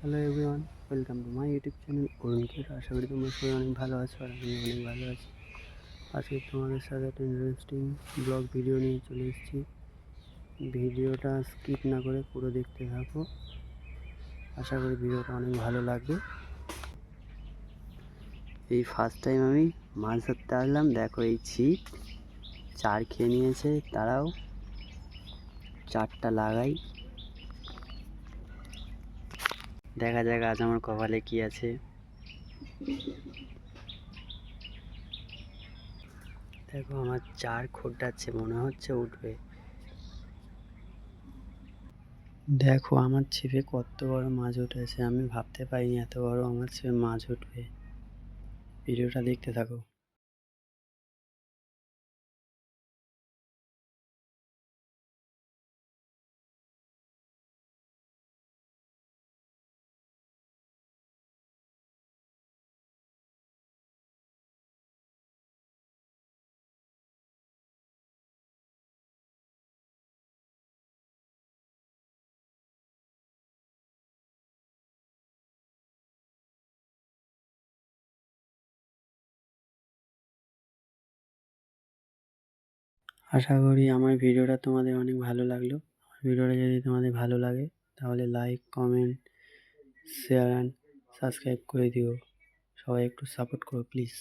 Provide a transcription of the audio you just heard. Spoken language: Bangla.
Hello everyone, welcome to my YouTube channel Arun কের। আশা করি তোমরা সবাই অনেক ভালো আছো আর আমি অনেক ভালো আছি। আজকে তোমাদের সাথে একটা ইন্টারেস্টিং ব্লগ ভিডিও নিয়ে চলে এসেছি। ভিডিওটা স্কিপ না করে পুরো দেখতে থাকো, আশা করি ভিডিওটা অনেক ভালো লাগবে। এই ফার্স্ট টাইম আমি মাছ ধরতে আসলাম। দেখো এই ছিপ চার খেয়ে নিয়েছে, তারাও চারটা লাগাই। দেখা যাক আজ আমার কপালে কি আছে। দেখো আমার চার খোঁটাচ্ছে, মনে হচ্ছে উঠবে। দেখো আমার ছিপে কত বড় মাছ উঠেছে, আমি ভাবতে পারিনি এত বড় আমার ছিপে মাছ উঠবে। ভিডিওটা দেখতে থাকো। আশা করি আমার ভিডিওটা তোমাদের অনেক ভালো লাগলো। আমার ভিডিওটা যদি তোমাদের ভালো লাগে তাহলে like, comment, share and subscribe করে দিও। সবাই একটু সাপোর্ট করো প্লিজ।